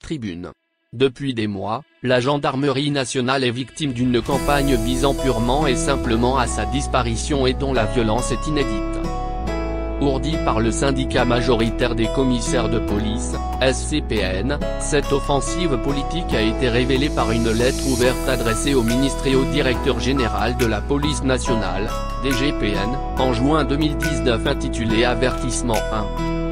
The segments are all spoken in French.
Tribune. Depuis des mois, la gendarmerie nationale est victime d'une campagne visant purement et simplement à sa disparition et dont la violence est inédite. Ourdi par le syndicat majoritaire des commissaires de police, SCPN, cette offensive politique a été révélée par une lettre ouverte adressée au ministre et au directeur général de la police nationale, DGPN, en juin 2019 intitulée Avertissement 1.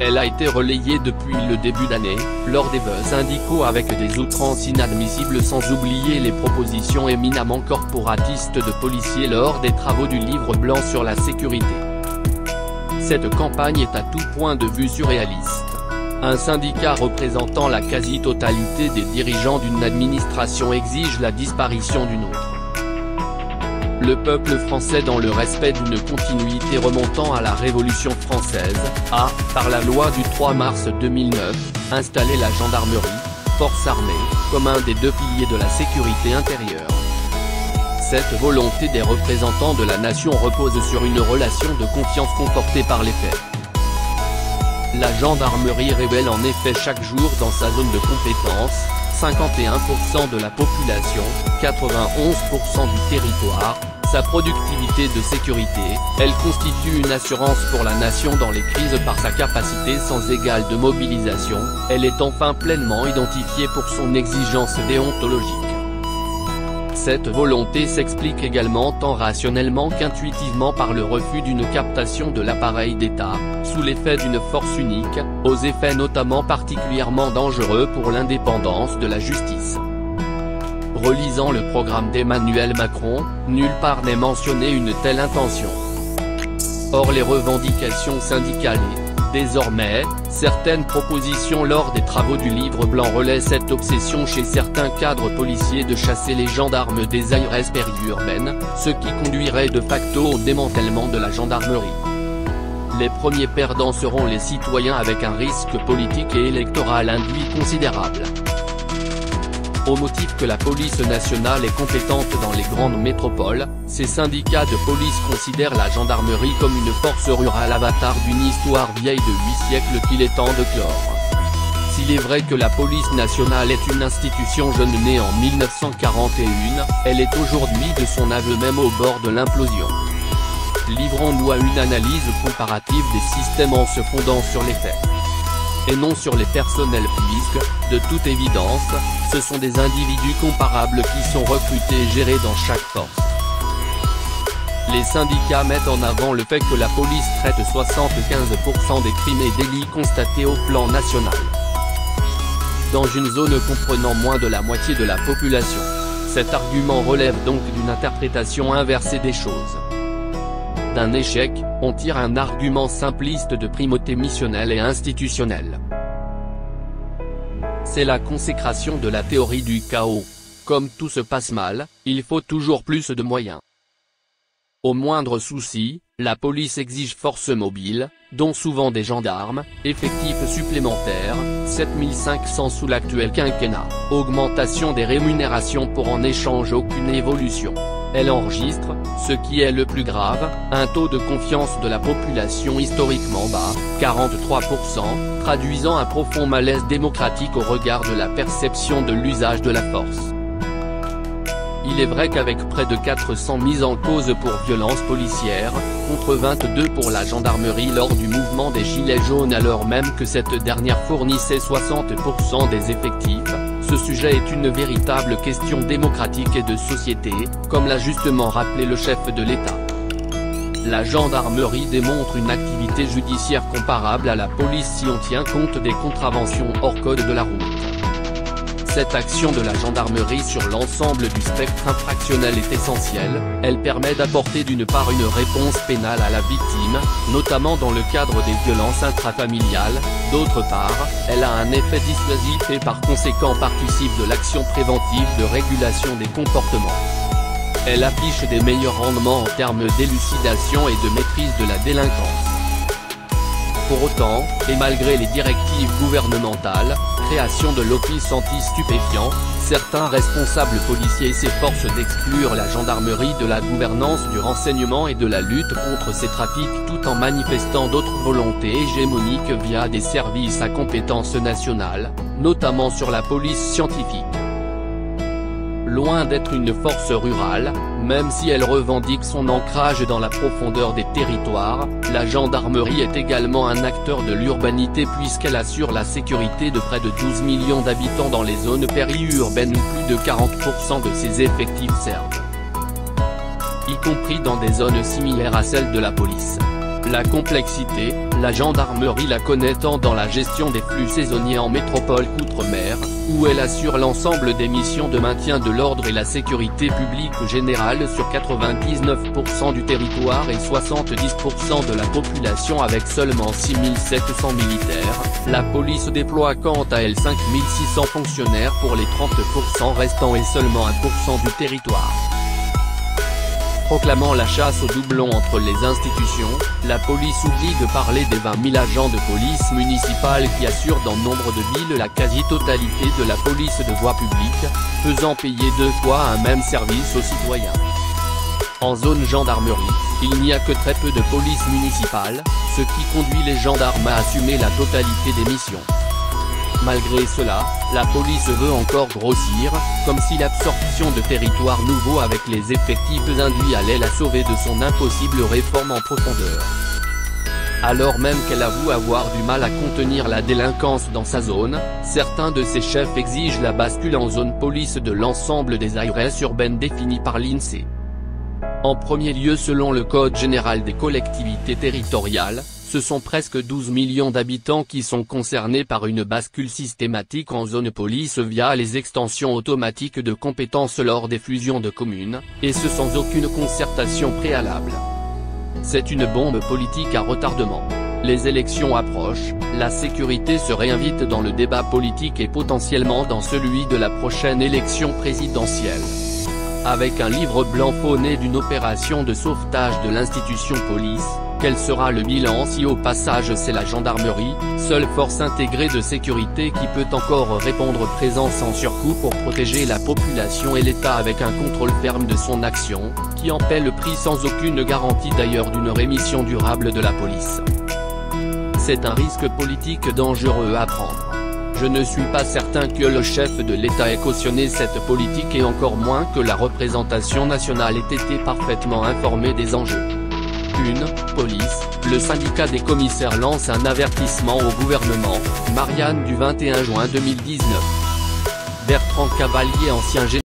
Elle a été relayée depuis le début d'année, lors des buzz syndicaux avec des outrances inadmissibles sans oublier les propositions éminemment corporatistes de policiers lors des travaux du livre blanc sur la sécurité. Cette campagne est à tout point de vue surréaliste. Un syndicat représentant la quasi-totalité des dirigeants d'une administration exige la disparition d'une autre. Le peuple français, dans le respect d'une continuité remontant à la Révolution française, a, par la loi du 3 mars 2009, installé la gendarmerie, force armée, comme un des deux piliers de la sécurité intérieure. Cette volonté des représentants de la nation repose sur une relation de confiance confortée par les faits. La gendarmerie révèle en effet chaque jour dans sa zone de compétence, 51% de la population, 91% du territoire, sa productivité de sécurité. Elle constitue une assurance pour la nation dans les crises par sa capacité sans égale de mobilisation. Elle est enfin pleinement identifiée pour son exigence déontologique. Cette volonté s'explique également tant rationnellement qu'intuitivement par le refus d'une captation de l'appareil d'État, sous l'effet d'une force unique, aux effets notamment particulièrement dangereux pour l'indépendance de la justice. Relisant le programme d'Emmanuel Macron, nulle part n'est mentionnée une telle intention. Or les revendications syndicales et, désormais, certaines propositions lors des travaux du livre blanc relaient cette obsession chez certains cadres policiers de chasser les gendarmes des aires périurbaines, ce qui conduirait de facto au démantèlement de la gendarmerie. Les premiers perdants seront les citoyens avec un risque politique et électoral induit considérable. Au motif que la police nationale est compétente dans les grandes métropoles, ces syndicats de police considèrent la gendarmerie comme une force rurale avatar d'une histoire vieille de 8 siècles qu'il est temps de clore. S'il est vrai que la police nationale est une institution jeune née en 1941, elle est aujourd'hui de son aveu même au bord de l'implosion. Livrons-nous à une analyse comparative des systèmes en se fondant sur les faits. Et non sur les personnels puisque, de toute évidence, ce sont des individus comparables qui sont recrutés et gérés dans chaque force. Les syndicats mettent en avant le fait que la police traite 75% des crimes et délits constatés au plan national. Dans une zone comprenant moins de la moitié de la population. Cet argument relève donc d'une interprétation inversée des choses. D'un échec, on tire un argument simpliste de primauté missionnelle et institutionnelle. C'est la consécration de la théorie du chaos. Comme tout se passe mal, il faut toujours plus de moyens. Au moindre souci, la police exige force mobile, dont souvent des gendarmes, effectifs supplémentaires, 7500 sous l'actuel quinquennat, augmentation des rémunérations pour en échange aucune évolution. Elle enregistre, ce qui est le plus grave, un taux de confiance de la population historiquement bas, 43%, traduisant un profond malaise démocratique au regard de la perception de l'usage de la force. Il est vrai qu'avec près de 400 mises en cause pour violences policières, contre 22 pour la gendarmerie lors du mouvement des Gilets jaunes alors même que cette dernière fournissait 60% des effectifs, ce sujet est une véritable question démocratique et de société, comme l'a justement rappelé le chef de l'État. La gendarmerie démontre une activité judiciaire comparable à la police si on tient compte des contraventions hors code de la route. Cette action de la gendarmerie sur l'ensemble du spectre infractionnel est essentielle, elle permet d'apporter d'une part une réponse pénale à la victime, notamment dans le cadre des violences intrafamiliales, d'autre part, elle a un effet dissuasif et par conséquent participe de l'action préventive de régulation des comportements. Elle affiche des meilleurs rendements en termes d'élucidation et de maîtrise de la délinquance. Pour autant, et malgré les directives gouvernementales, création de l'office anti-stupéfiants, certains responsables policiers s'efforcent d'exclure la gendarmerie de la gouvernance du renseignement et de la lutte contre ces trafics tout en manifestant d'autres volontés hégémoniques via des services à compétence nationale, notamment sur la police scientifique. Loin d'être une force rurale, même si elle revendique son ancrage dans la profondeur des territoires, la gendarmerie est également un acteur de l'urbanité puisqu'elle assure la sécurité de près de 12 millions d'habitants dans les zones périurbaines où plus de 40% de ses effectifs servent, y compris dans des zones similaires à celles de la police. La complexité, la gendarmerie la connaît tant dans la gestion des flux saisonniers en métropole qu'outre-mer, où elle assure l'ensemble des missions de maintien de l'ordre et la sécurité publique générale sur 99% du territoire et 70% de la population avec seulement 6700 militaires. La police déploie quant à elle 5600 fonctionnaires pour les 30% restants et seulement 1% du territoire. Proclamant la chasse aux doublons entre les institutions, la police oublie de parler des 20 000 agents de police municipale qui assurent dans nombre de villes la quasi-totalité de la police de voie publique, faisant payer 2 fois un même service aux citoyens. En zone gendarmerie, il n'y a que très peu de police municipale, ce qui conduit les gendarmes à assumer la totalité des missions. Malgré cela, la police veut encore grossir, comme si l'absorption de territoires nouveaux avec les effectifs induits allait la sauver de son impossible réforme en profondeur. Alors même qu'elle avoue avoir du mal à contenir la délinquance dans sa zone, certains de ses chefs exigent la bascule en zone police de l'ensemble des aires urbaines définies par l'INSEE. En premier lieu, selon le Code général des collectivités territoriales, ce sont presque 12 millions d'habitants qui sont concernés par une bascule systématique en zone police via les extensions automatiques de compétences lors des fusions de communes, et ce sans aucune concertation préalable. C'est une bombe politique à retardement. Les élections approchent, la sécurité se réinvite dans le débat politique et potentiellement dans celui de la prochaine élection présidentielle. Avec un livre blanc faux-né d'une opération de sauvetage de l'institution police, quel sera le bilan si au passage c'est la gendarmerie, seule force intégrée de sécurité qui peut encore répondre présent sans surcoût pour protéger la population et l'État avec un contrôle ferme de son action, qui en paie le prix sans aucune garantie d'ailleurs d'une rémission durable de la police. C'est un risque politique dangereux à prendre. Je ne suis pas certain que le chef de l'État ait cautionné cette politique et encore moins que la représentation nationale ait été parfaitement informée des enjeux. Police, le syndicat des commissaires lance un avertissement au gouvernement, Marianne du 21 juin 2019. Bertrand Cavalier, ancien général